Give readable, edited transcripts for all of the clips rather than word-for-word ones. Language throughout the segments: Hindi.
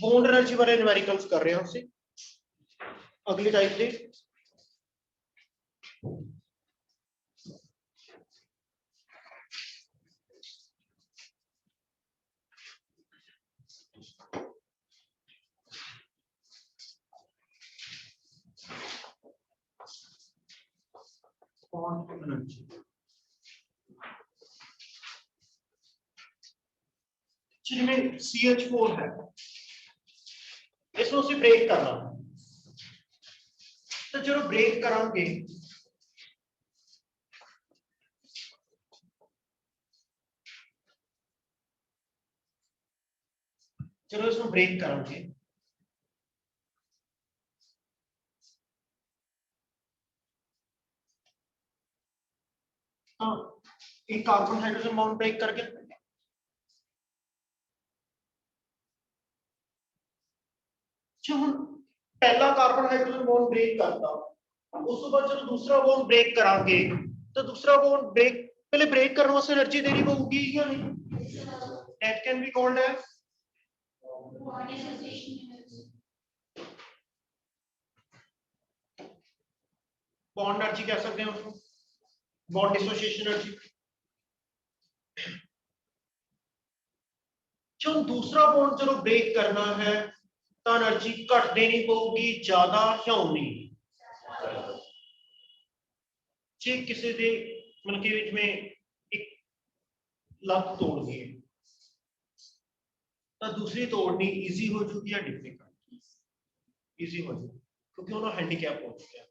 बॉन्ड एनर्जी वाले न्यूमेरिकल्स कर रहे हैं उससे। अगली टाइप दे बॉन्ड एनर्जी। जिनमें CH4 है, इसमें उसे ब्रेक करना, तो जो ब्रेक करांगे चलो इसमें ब्रेक करांगे, हाँ एक कार्बन हाइड्रोजन बॉन्ड ब्रेक करके जो हम पहला कार्बन हाइड्रोजन बॉन्ड ब्रेक करता, उसके बाद जब दूसरा बॉन्ड ब्रेक करांगे तो दूसरा बॉन्ड ब्रेक पहले ब्रेक करने से एनर्जी देनी होगी या नहीं? That can be called as bond energy कह सकते हैं उसको, बॉन्ड डिसोसिएशन एनर्जी। जो दूसरा बॉन्ड चलो ब्रेक करना है तो एनर्जी घट देनी पड़ेगी ज्यादा या उन्नी? जे किसी दे मतलब के बीच में एक लत तोड़ दी तो दूसरी तोड़नी इजी हो चुकी है डिफिकल्ट? इजी हो चुकी क्योंकि उन्होंने हैंडीकैप हो चुके हैं।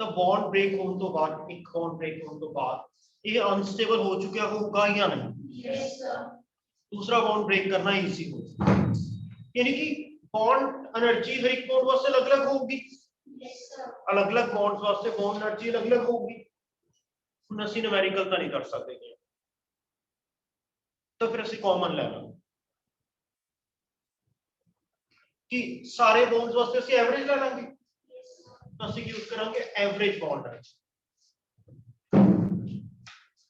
तो बॉन्ड ब्रेक होने तो बाद, एक बॉन्ड ब्रेक होने तो बाद ये अनस्टेबल हो चुका होगा या नहीं? yes, दूसरा बॉन्ड ब्रेक करना इजी हो, यानी कि बॉन्ड एनर्जी हर एक बॉन्ड वास्ते अलग अलग होगी, अलग अलग बॉन्ड्स वास्ते बॉन्ड एनर्जी अलग अलग होगी। हम असि न्यूमेरिकल तो नहीं कर सकते, तो फिर असि कॉमन ले लो कि सारे बॉन्ड्स वास्ते असि एवरेज ले लेंगे, तो असि यूज करेंगे average bond energy,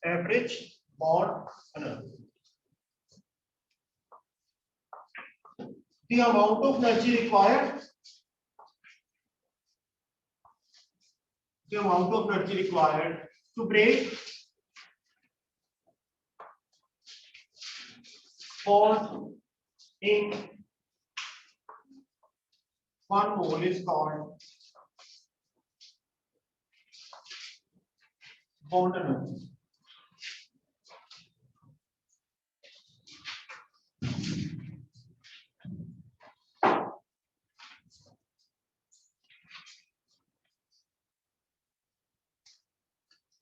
average bond energy. The amount of energy required, the amount of energy required to break bond in 1 mole is called bond energy.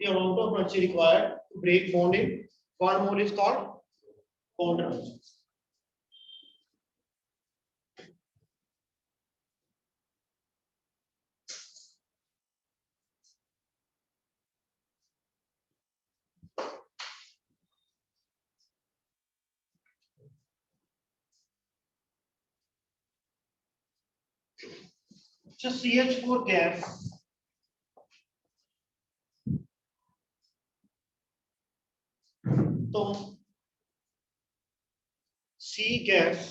The amount of energy required to break bond in 1 mole is called bond energy. So CH4 gas तो C गैस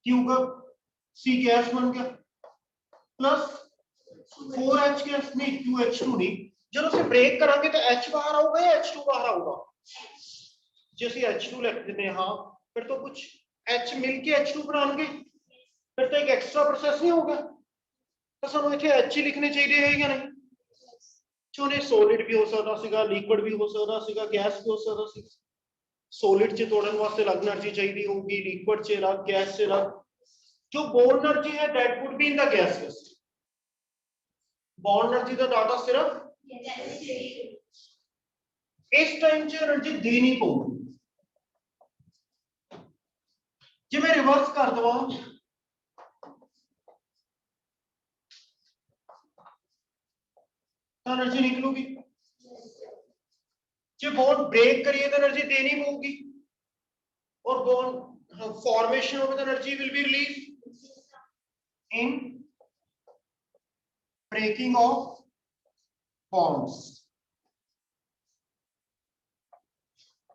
क्यों का C गैस बन गया प्लस 4H गैस नहीं 2H2 नहीं, जब उसे ब्रेक करांगे तो H बाहर आऊगा या H2 बाहर आऊगा? जैसे H2 लिखते हैं हाँ, फिर तो कुछ H मिलके H2 बनाएंगे, फिर तो एक एक्स्ट्रा प्रोसेस नहीं होगा, तो ਸਾਨੂੰ ਇੱਥੇ H ਹੀ ਲਿਖਣੇ ਚਾਹੀਦੇ ਹੈ ਜਾਂ ਨਹੀਂ? ਚੋਨੇ ਸੋਲਿਡ ਵੀ ਹੋ ਸਕਦਾ ਸੀਗਾ, ਲਿਕੁਇਡ ਵੀ ਹੋ ਸਕਦਾ ਸੀਗਾ, ਗੈਸ ਵੀ ਹੋ ਸਕਦਾ ਸੀ। सॉलिड च तोड़न वास्ते अलग एनर्जी चाहिए होगी, लिक्विड च अलग, गैस च अलग। जो बॉन्ड एनर्जी है that would be in the gases. Bond energy का डाटा सिर्फ इस टाइम च एनर्जी देनी पड़ेगी। जे मैं रिवर्स कर दवा तो एनर्जी निकलूगी, जो बॉन्ड ब्रेक करिए तो एनर्जी देनी पड़ेगी, और bond formation of energy will be release in breaking of bonds.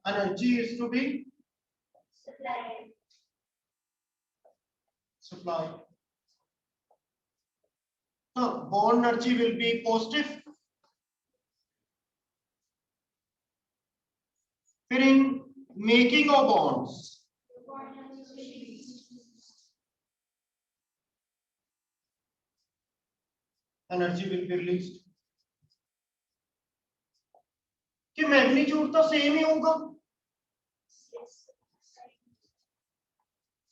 Energy is to be supplied. supply. Bond energy will be positive. फिर in making of bonds, energy will be released. कि मैग्नीट्यूड तो सेम ही होगा,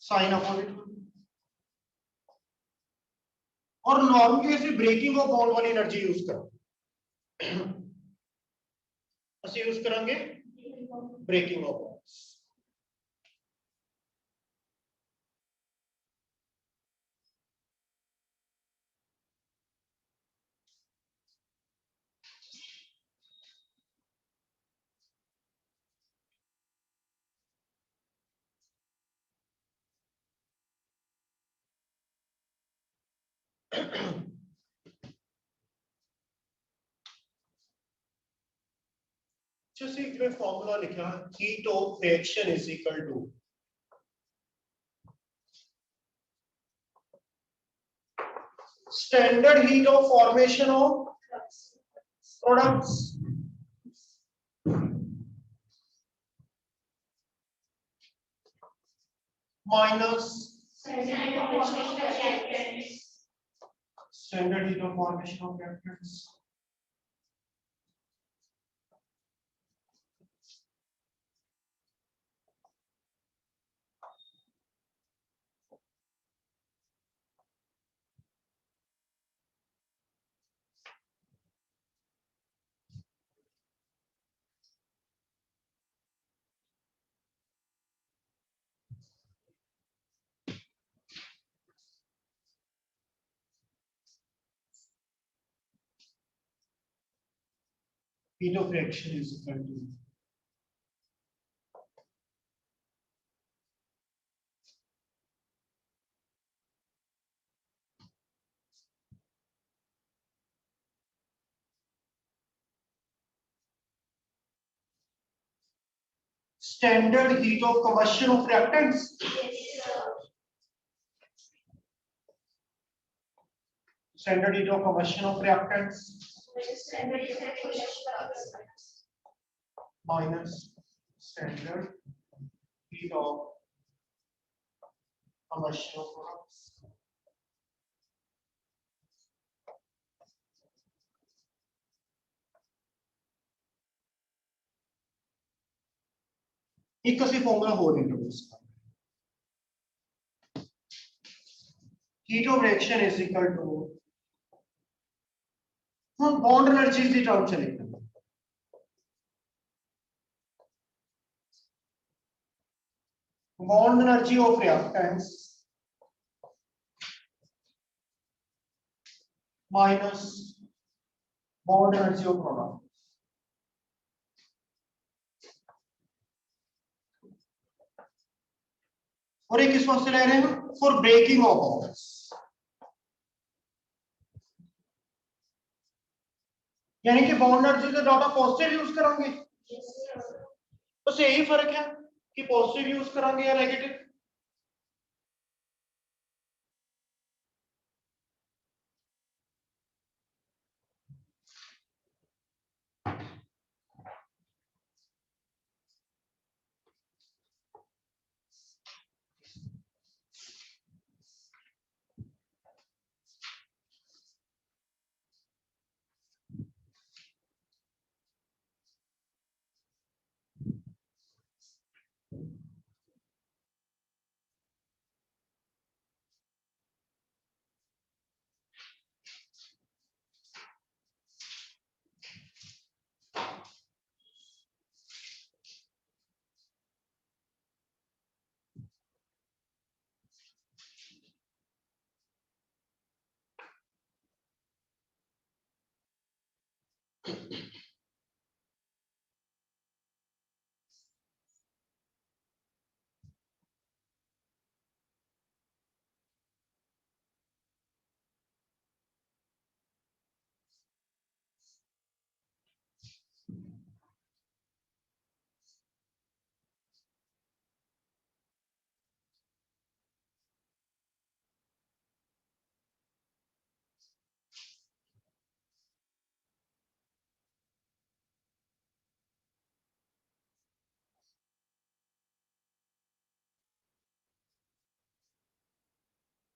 साइन अपोजिट, और नॉर्मली ऐसे ब्रेकिंग ऑफ बॉन्ड वाली एनर्जी यूज करो, ਅਸੀਂ यूज करेंगे ब्रेकिंग ऑफ बॉन्ड्स. जैसे एक फॉर्मूला लिखा, heat of reaction is equal to standard heat of formation of products minus standard heat of formation of reactants. Heat of reaction is equal to standard heat of combustion of reactants. Standard heat of combustion of reactants minus standard heat of combustion of products. एक ਅਸੀਂ फॉर्मूला ਹੋਰ इंट्रोड्यूस करें, heat of reaction is equal to, हम बॉन्ड एनर्जीज की टर्म चलेंगे, bond energy of reactants minus bond energy of product. और एक किस वास्ते ले रहे हैं, फॉर ब्रेकिंग ऑफ बॉन्ड्स, यानी कि बॉन्ड एनर्जी का डाटा पॉजिटिव यूज करेंगे, बस यही फर्क है कि पॉजिटिव यूज करेंगे या नेगेटिव.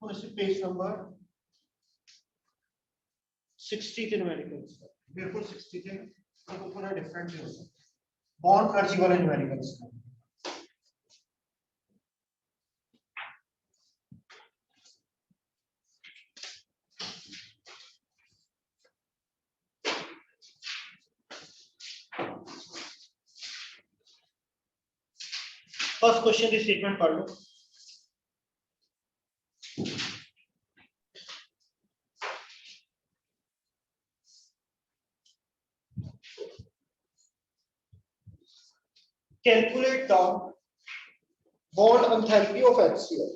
वैसे पेज नंबर 60 थे न्यूमेरिकल्स, बिल्कुल 60 थे, तो थोड़ा डिफरेंट है उसमें बॉन्ड एनर्जी वाले न्यूमेरिकल्स का। फर्स्ट क्वेश्चन की स्टेटमेंट पढ़ लो। Calculate the bond enthalpy of HCl,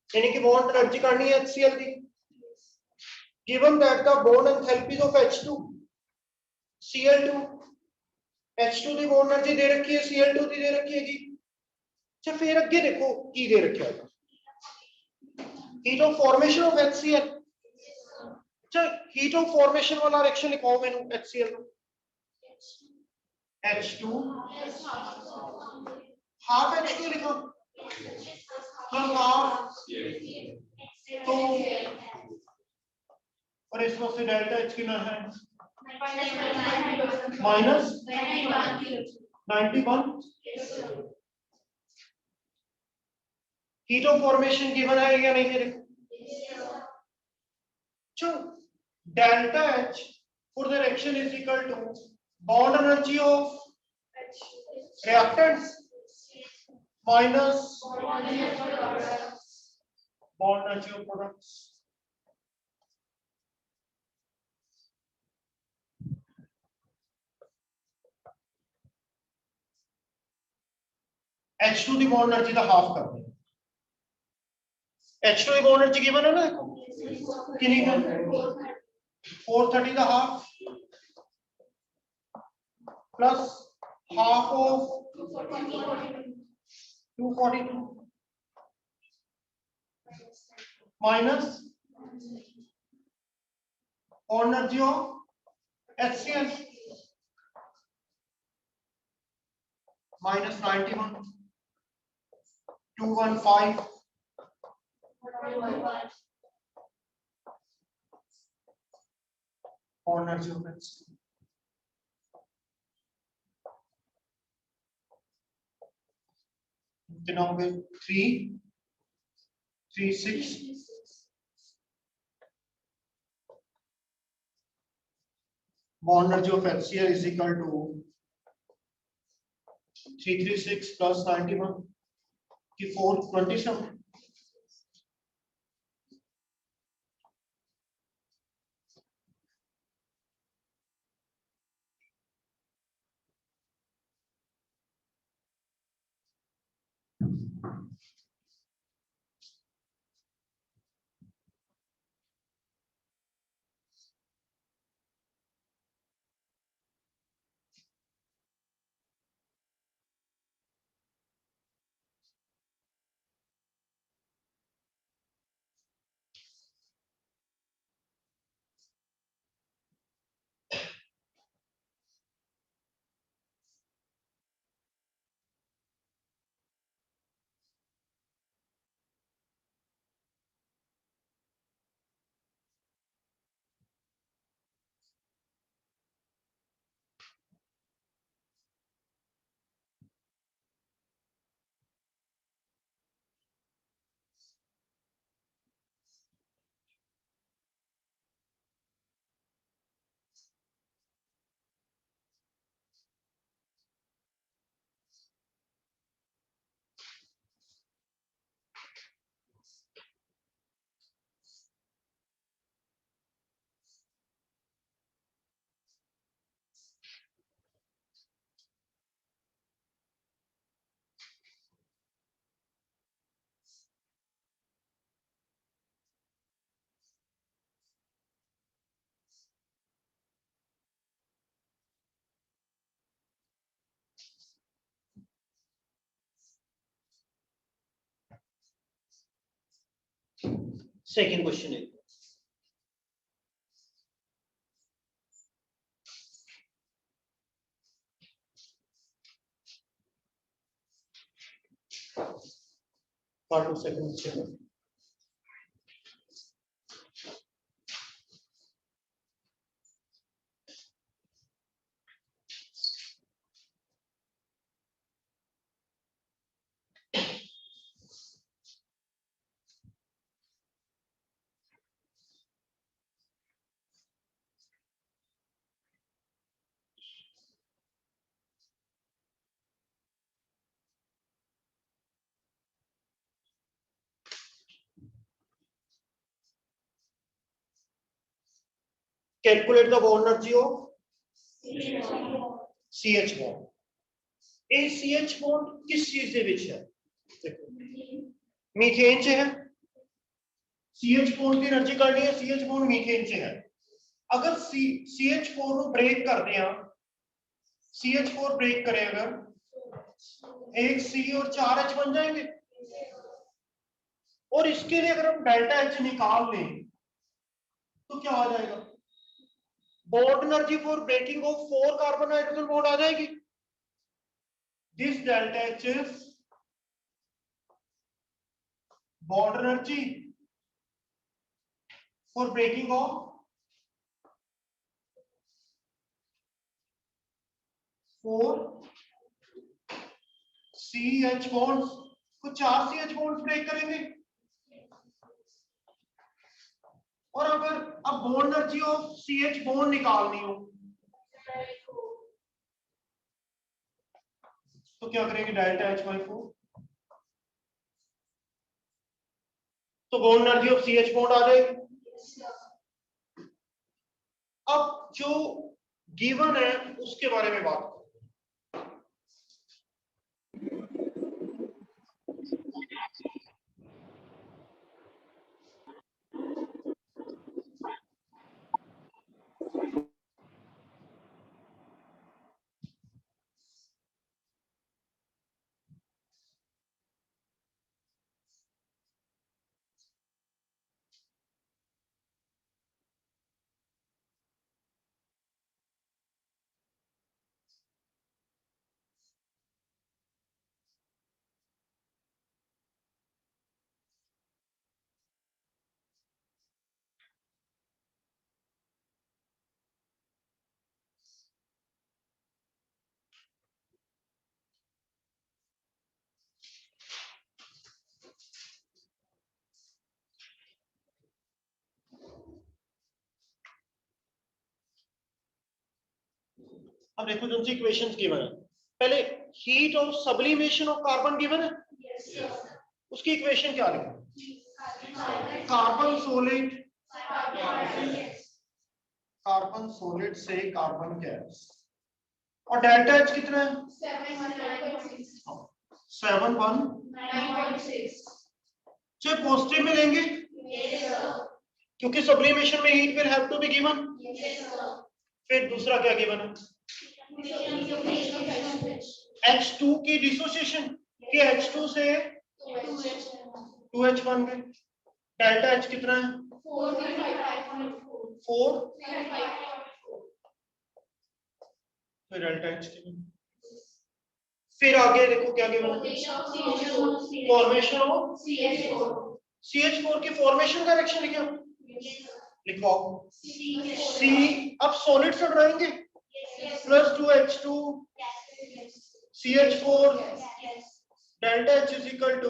यानी कि बॉन्ड एनर्जी करनी है HCl की। Given that the bond enthalpy of H2 Cl2, H2 की बॉन्ड एनर्जी दे रखी है, Cl2 की दे रखी है जी। अच्छा फिर अगे देखो की दे रखा है, heat of formation of HCl। अच्छा हीट ऑफ फॉर्मेशन वाला रिएक्शन लिखाओ मैंने HCl को, H2 हाफ H2 लिखो प्लस हाफ, तो और इसमें से डेल्टा H कितना है minus 91। Heat of formation given है या नहीं है, देखो delta H for the reaction is equal to bond energy of reactants minus bond energy of products। H2 की बॉन्ड एनर्जी का हाफ कर दें, H2 की बॉन्ड एनर्जी गिवन है ना, देखो कितनी है 430 का half plus half of 242 minus bond energy of HCl minus 91 215 bond energy of HCl। कितना हो गया 336 bond energy of HCl is equal to 336 plus 91 की 427। सेकंड क्वेश्चन है, part of second question. Calculate the bond energy of CH bond. A CH bond किस चीज ਦੇ ਵਿੱਚ ਹੈ? देखो मीथेन से है, CH बॉन्ड की एनर्जी करनी है, CH बॉन्ड मीथेन से है। अगर CH4 ਨੂੰ ब्रेक करते हैं, CH4 ब्रेक करें अगर, एक C और 4 H बन जाएंगे। और इसके लिए अगर हम डेल्टा H निकाल लें तो क्या आ जाएगा? Bond energy for breaking of 4 carbon hydrogen bond आ जाएगी। This delta H is bond energy for breaking of 4 CH bonds, तो 4 CH बॉन्ड्स ब्रेक करेंगे। और अगर अब bond energy of CH bond निकालनी हो तो क्या करेंगे? Delta H by 4। तो bond energy of CH bond आ जाएगी। अब जो गिवन है उसके बारे में बात करो। अब देखो जो इक्वेशंस गिवन है, पहले heat of sublimation of carbon given है। उसकी इक्वेशन क्या लिखी? कार्बन सॉलिड से कार्बन गैस, और डेल्टा H कितना है? 719.6। चाहे पॉजिटिव में लेंगे क्योंकि सब्लिमेशन में heat will have to be given. फिर दूसरा क्या गिवन है? H2 की डिसोसिएशन, कि H2 से 2H बन गए। डेल्टा H कितना है? 4। फिर डेल्टा H कितना? फिर आगे देखो क्या गिवन है? फॉर्मेशन ऑफ CH4 की फॉर्मेशन डायरेक्शन लिखो, लिखो C। अब सॉलिड से रहेंगे, plus 2H2 CH4 delta H is equal to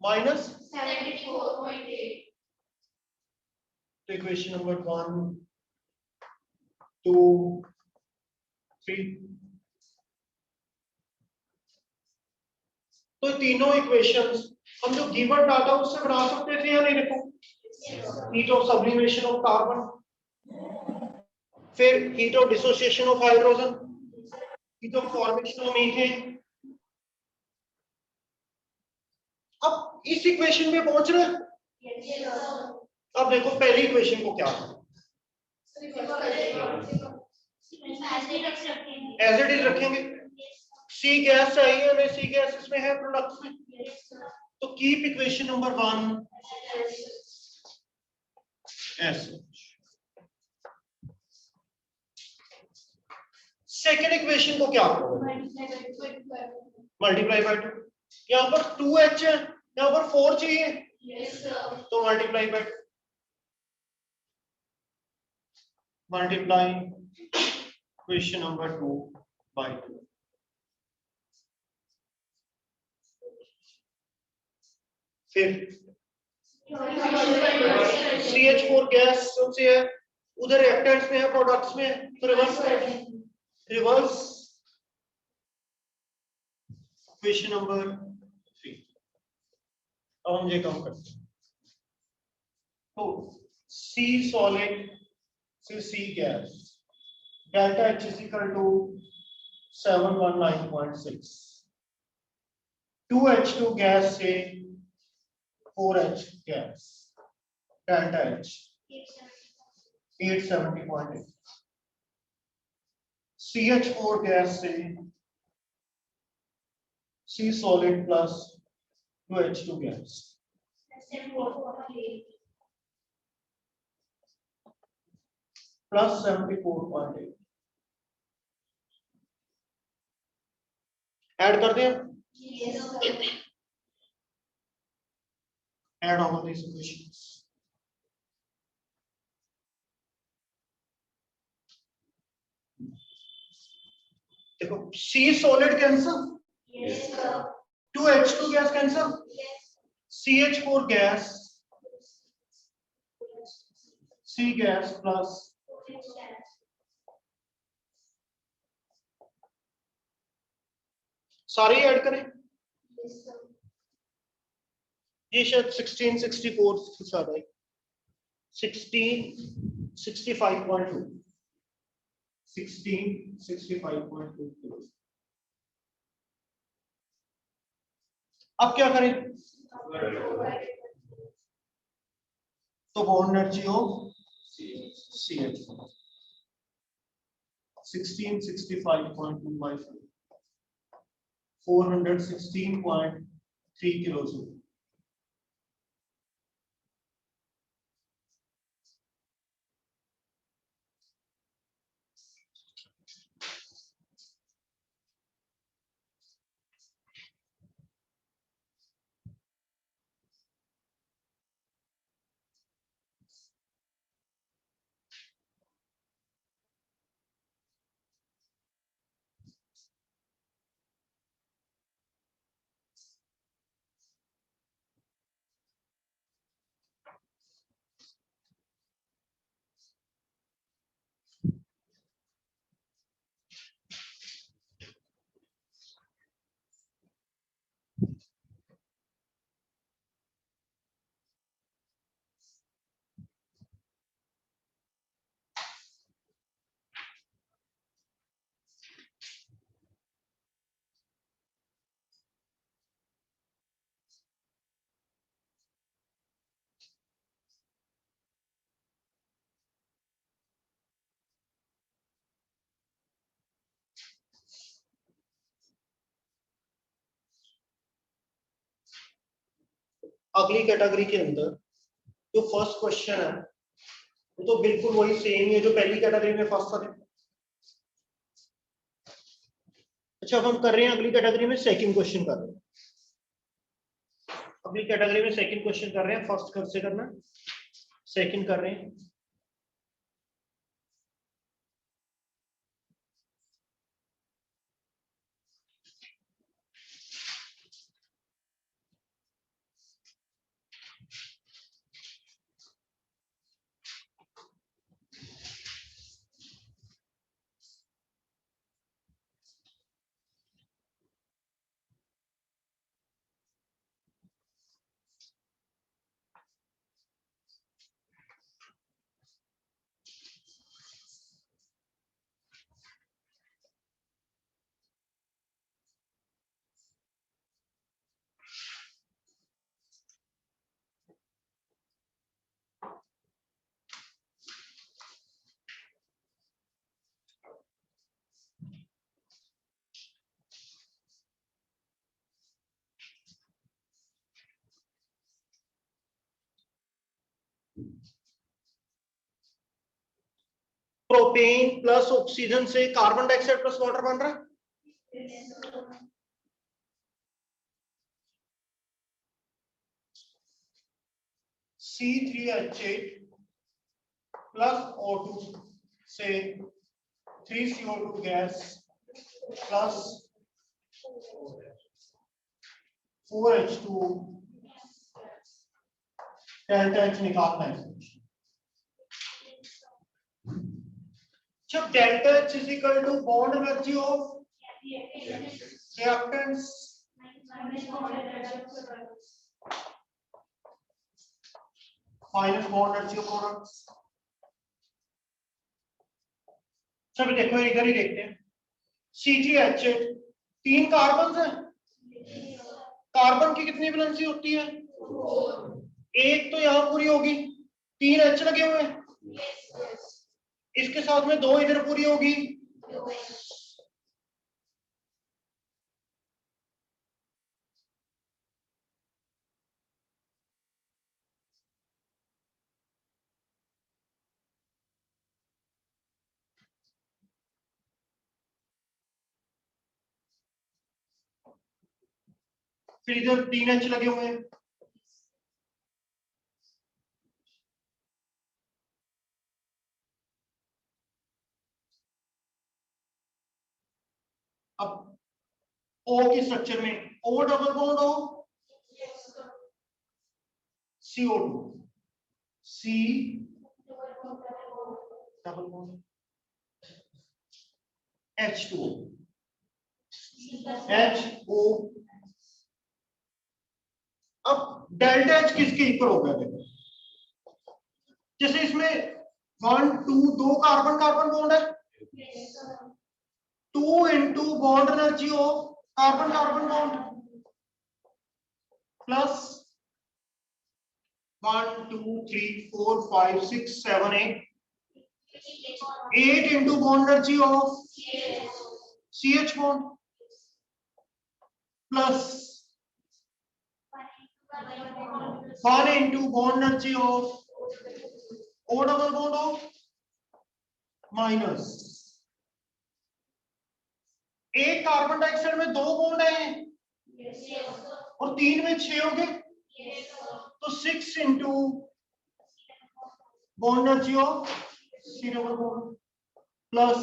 minus 74.8। तो इक्वेशन नंबर 1 2 3, तो तीनों इक्वेशंस हम जो गिवन डाटा उससे बना सकते थे या नहीं? देखो heat of sublimation of carbon, फिर heat of dissociation of hydrogen, heat of formation of methane. अब इस इक्वेशन में पहुंच रहे हैं। अब देखो पहली इक्वेशन को क्या एज इट इज रखेंगे। सी गैस चाहिए हमें, सी गैस इसमें है प्रोडक्ट में, तो keep equation number 1 S. Second equation को क्या करोगे? Multiply by 2। यहाँ पर 2H है, यहाँ पर 4 चाहिए, तो multiply by equation number 2 by 2। फिर CH4 गैस से है, उधर रिएक्टेंट्स में है, प्रोडक्ट्स में है, तो रिवर्स इक्वेशन नंबर 3। अब हम ये काम करते हैं। तो C solid से C gas, delta H is equal to 719.6. 2H2 gas से 4H gas, delta H 870.8. CH4 gas से C solid plus 2H2 gas plus 74.8. Add कर दें, add all these equations. देखो C solid cancel, 2H2 gas cancel, CH4 gas, C gas plus सारे ऐड करें, ये शायद 1664 से ज्यादा है, 1665.2, 1665.2। अब क्या करें, तो bond energy of CH 1665.2 by 416.3 kilojoules. अगली कैटेगरी के अंदर जो फर्स्ट क्वेश्चन है वो तो बिल्कुल वही सेम है जो पहली कैटेगरी में फर्स्ट था। अच्छा, अब हम कर रहे हैं अगली कैटेगरी में सेकंड क्वेश्चन कर रहे हैं, अगली कैटेगरी में सेकंड क्वेश्चन कर रहे हैं, फर्स्ट कर से करना, सेकंड कर रहे हैं। प्रोपेन प्लस ऑक्सीजन से कार्बन डाइऑक्साइड प्लस वाटर बन रहा है। C3H8 प्लस O2 से 3CO2 gas plus 4H2 delta H निकालना है। जब delta H is equal to bond energy of reactants minus bond energy product. चलो देखो इधर ही देखते हैं। CgH 3 कार्बन है, कार्बन की कितनी वैलेंसी होती है? एक तो यहां पूरी होगी, 3 H लगे हुए हैं, इसके साथ में 2 इधर पूरी होगी, फिर इधर 3 H लगे हुए हैं। अब O की स्ट्रक्चर में O double bond O, CO2, C double bond H2O, HO। अब डेल्टा H किसके इक्वल होगा? देखो जैसे इसमें 1 2 2 कार्बन कार्बन बॉन्ड है, 2 into bond energy of carbon carbon bond plus 1 2 3 4 5 6 7 8 into bond energy of CH bond plus 1 into bond energy of O double bond of minus. एक कार्बन डाइऑक्साइड में 2 बॉन्ड है और 3 में 6 हो गए, तो 6 into bond energy of C double bond plus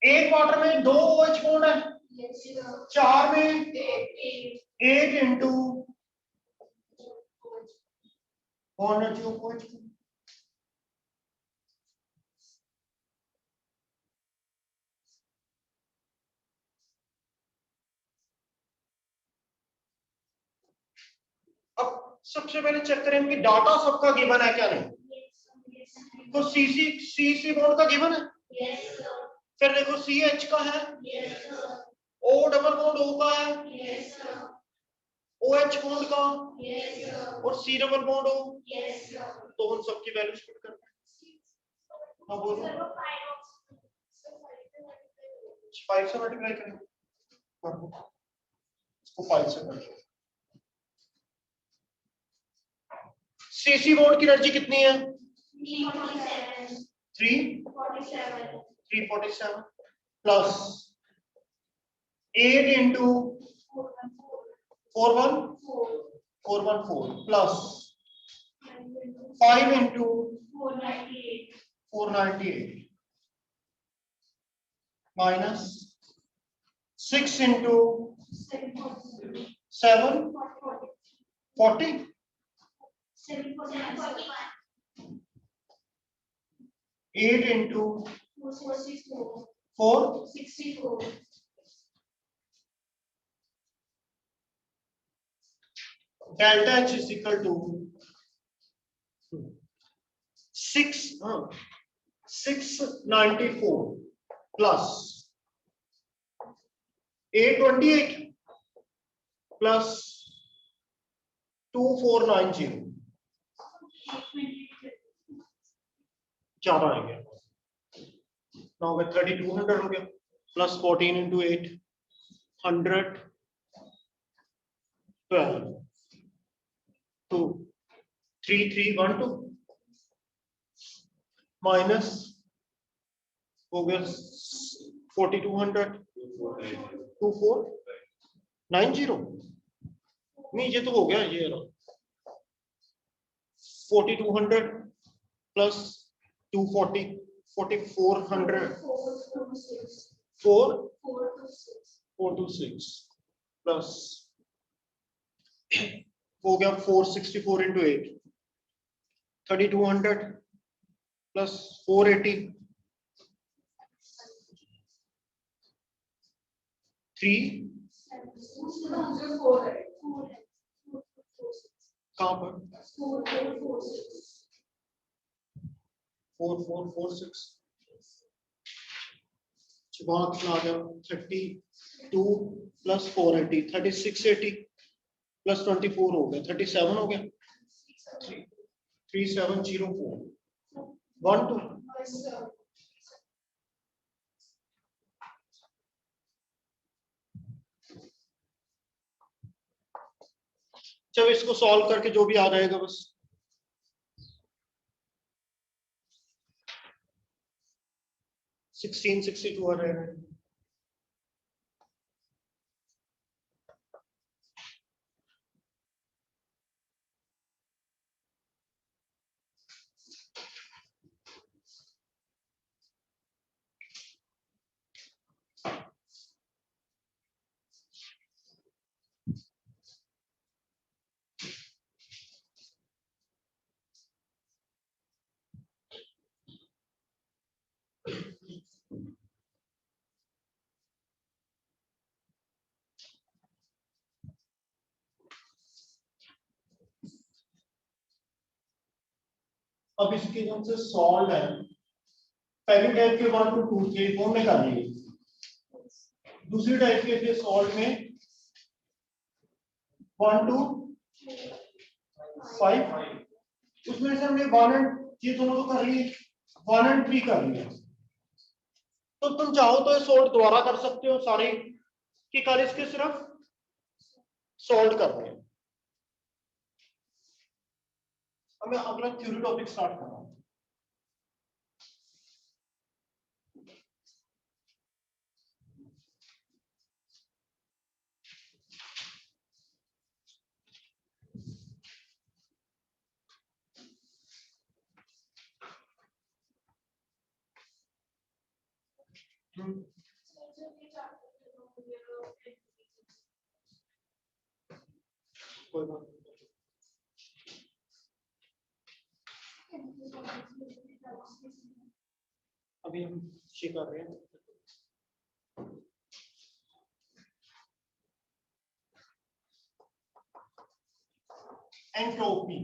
एक वाटर में 2 OH बॉन्ड है, 4 में 8 into bond energy of OH। अब सबसे पहले चेक करें कि डाटा सबका गिवन है क्या नहीं। तो सी बॉन्ड का गिवन है, फिर देखो CH का है, O डबल बॉन्ड O का है, OH बॉन्ड का और C डबल बॉन्ड O, तो उन सबकी वैल्यूज पुट करते हैं। हाँ बोलो, 5 से मल्टीप्लाई करें, इसको 5 से करें। CC बॉन्ड की एनर्जी कितनी है? 347 plus 8 into 414 plus 5 into 498 minus 6 into 740 8 into 464 delta H is equal to 694 plus 828 plus 2490 ज्यादा आ गया, 3200 हो गया प्लस 14 इंटू 8 112 2 3312 माइनस हो गया 4200 2490 नहीं ये तो हो गया, ये 4200 प्लस 240 4400 426 प्लस हो गया 464 इंटू 8 3200 प्लस 480 3 कहाँ पर 4446 वहां कितना आ गया 32 प्लस 480 3680 प्लस 24 हो गया 37 हो गया 3704 1 2 जब इसको सॉल्व करके जो भी आ जाएगा बस 1662 आ जाएगा। अब इसके जो से सॉल्व है पहली टाइप के 1 2 2 3 4 में कर लिए दूसरी टाइप के थे सॉल्व में 1 2 5 उसमें से हमने 1 एंड ये दोनों तो कर लिए 1 एंड 3 कर लिया तो तुम चाहो तो सॉल्व दोबारा कर सकते हो सारे कि कल इसके सिर्फ सॉल्व करने हैं। अब मैं अपना थ्योरी टॉपिक स्टार्ट कर रहा हूं। कोई बात अभी हम ये कर रहे हैं एंट्रोपी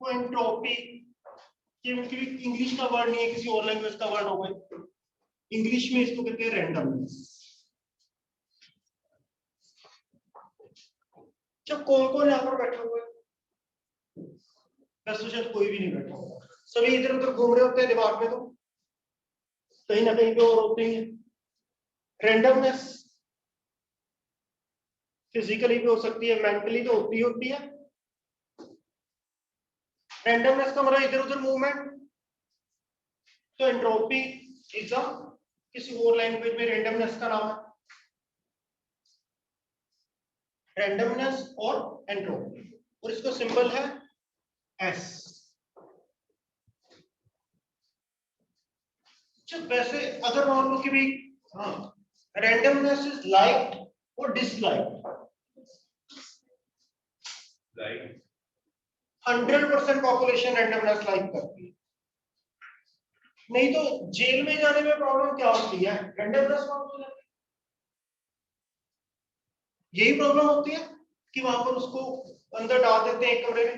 वो एंट्रोपी इंग्लिश का वर्ड नहीं है किसी और लैंग्वेज का वर्ड होगा इंग्लिश में इसको कहते हैं रैंडमनेस। जब कौन कौन यहाँ पर बैठे हुए बस तो शायद कोई भी नहीं बैठा होगा सभी इधर उधर घूम रहे होते हैं दिमाग में तो कहीं ना कहीं पे और होते हैं। रैंडमनेस फिजिकली भी हो सकती है मेंटली तो होती है। रैंडमनेस का मतलब इधर उधर मूवमेंट तो एंट्रोपी इज अ किसी और लैंग्वेज में रैंडमनेस का नाम है रैंडमनेस और एंट्रोपी और इसका सिंबल है एस। वैसे अगर मान लो कि भाई हाँ रैंडमनेस इज लाइक्ड और डिसलाइक्ड 100% पॉपुलेशन रैंडमनेस लाइक करती है। नहीं तो जेल में जाने में प्रॉब्लम क्या होती है रैंडमनेस हो जाती है। यही प्रॉब्लम होती है कि वहां पर उसको अंदर डाल देते हैं एक कमरे में।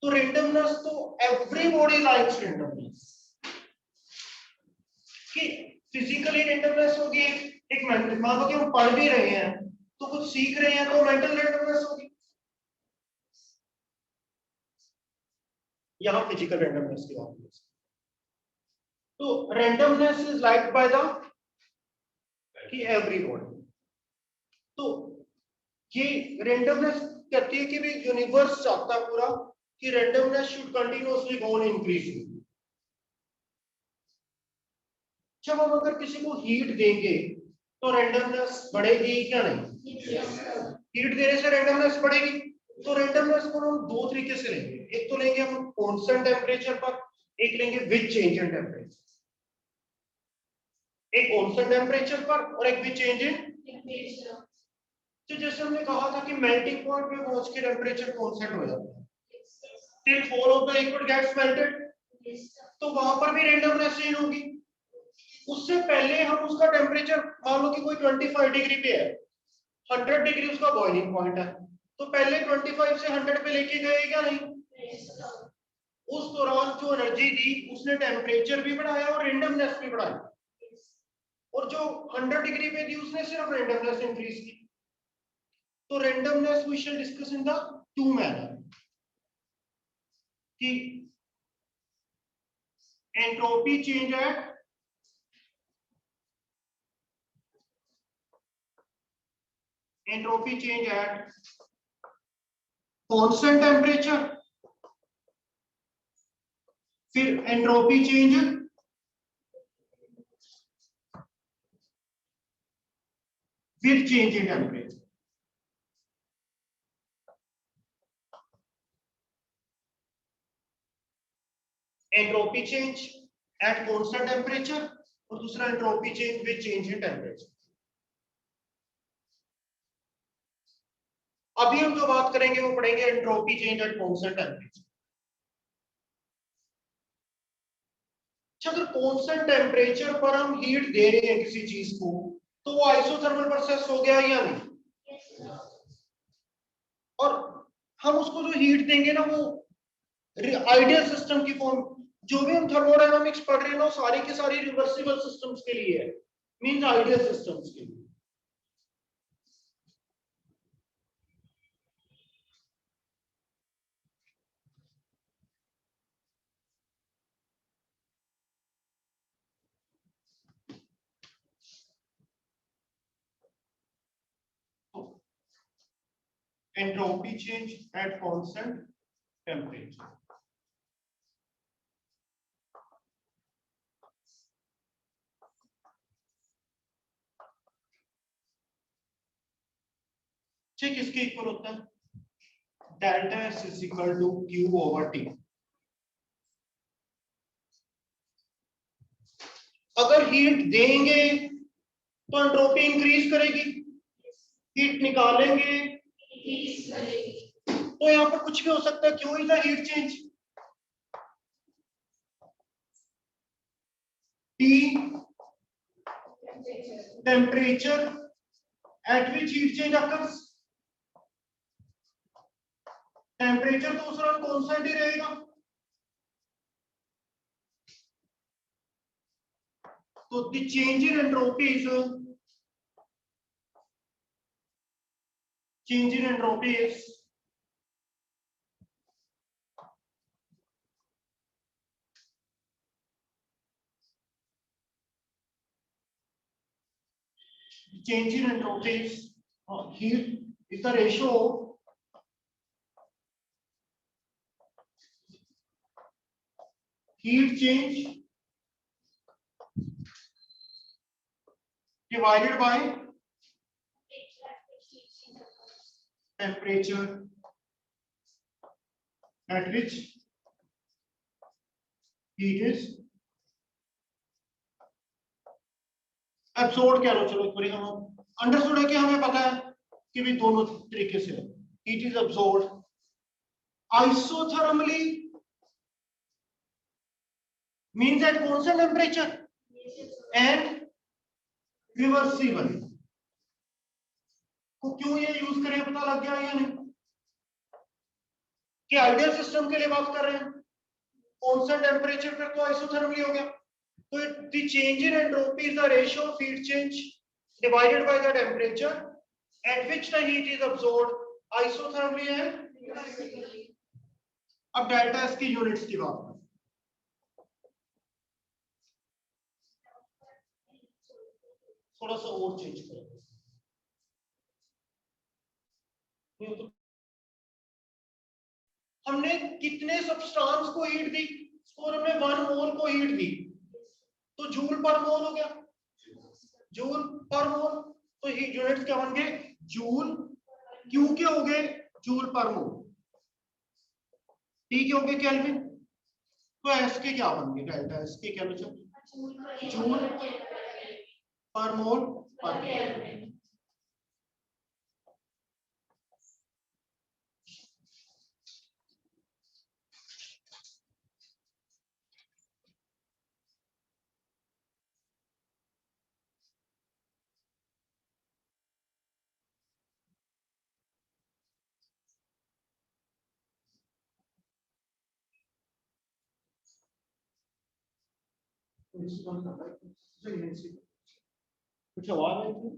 तो रैंडमनेस तो एवरीबॉडी लाइक्स रैंडमनेस कि फिजिकली रैंडमनेस होगी एक मेंटल मान लो कि हम पढ़ भी रहे हैं तो कुछ सीख रहे हैं तो मेंटल रैंडमनेस होगी यहां फिजिकल रैंडमनेस की बात है। तो randomness is liked by the कि एवरीबॉडी। तो ये रैंडमनेस कहती है कि भी यूनिवर्स चाहता है पूरा कि randomness should continuously go on increasing. जब हम अगर किसी को हीट देंगे तो रैंडमनेस बढ़ेगी क्या नहीं हीट देने से रैंडमनेस बढ़ेगी। तो रैंडमनेस को हम दो तरीके से लेंगे एक तो लेंगे हम कांस्टेंट टेंपरेचर पर एक लेंगे विद चेंज इन टेंपरेचर एक कांस्टेंट टेंपरेचर पर और एक विद चेंज इन टेंपरेचर। तो जैसे हमने कहा था कि मेल्टिंग पॉइंट पे पहुंच के टेंपरेचर कांस्टेंट हो जाता है till fall of the liquid gets melted तो वहां पर भी रेंडमनेस चेंज होगी। उससे पहले हम उसका टेम्परेचर मान लो कि कोई 25 डिग्री पे है, 100 डिग्री उसका बॉइलिंग पॉइंट है, तो पहले 25 से 100 पे लेके गए क्या नहीं? उस दौरान जो एनर्जी दी उसने टेम्परेचर भी बढ़ाया और रेंडमनेस भी बढ़ाई, और जो 100 डिग्री पे दी उसने सिर्फ रेंडमनेस इंक्रीज की। तो randomness we shall discuss in the two manner, कि entropy change at constant temperature, फिर entropy change with change in temperature. Entropy change at constant temperature और दूसरा entropy change with change in temperature. अभी हम जो बात करेंगे वो पढ़ेंगे entropy change at constant temperature. अगर कांस्टेंट टेम्परेचर पर हम हीट दे रहे हैं किसी चीज को, तो वो आइसोथर्मल प्रोसेस हो गया या नहीं? और हम उसको जो हीट देंगे ना, वो आइडियल सिस्टम की फॉर्म, जो भी हम थर्मोडायनामिक्स पढ़ रहे हैं ना, सारी की सारी रिवर्सिबल सिस्टम्स के लिए है, मींस आइडियल सिस्टम्स के लिए। Entropy change at constant temperature. ठीक, इसके इक्वल होता है delta S is equal to Q over T. अगर हीट देंगे तो एंट्रोपी इंक्रीज करेगी, हीट निकालेंगे तो यहां पर कुछ भी हो सकता है। क्यों is the heat change? T temperature at which heat change occurs. Temperature तो उस दौरान कांस्टेंट ही रहेगा, तो the change in entropy is change in entropy is heat is the ratio of heat change divided by temperature at which heat is absorbed। कह लो, चलो एक बार हम अंडरस्टूड है कि हमें पता है कि भी दोनों तरीके से heat is absorbed isothermally means at constant temperature and reversible। को क्यों ये यूज करें पता लग गया या नहीं? कि आइडियल सिस्टम के लिए बात कर रहे हैं, कांस्टेंट टेम्परेचर पर तो आइसोथर्मली हो गया, तो the change in entropy is the ratio of heat change divided by the temperature at which the heat is absorbed isothermally and reversibly। अब डेल्टा एस की यूनिट्स की बात करें, थोड़ा सा और चेंज करें। हमने कितने सब्सटेंस को हीट दी? और हमने 1 मोल को हीट दी, तो जूल पर मोल हो गया, जूल पर मोल। तो ये यूनिट्स क्या बन गए? जूल। क्यू के हो गए जूल पर मोल, टी के हो गए केल्विन। तो एस के क्या बन गए? डेल्टा एस के क्या बचा? जूल पर मोल पर केल्विन। कुछ आवाज आई थी?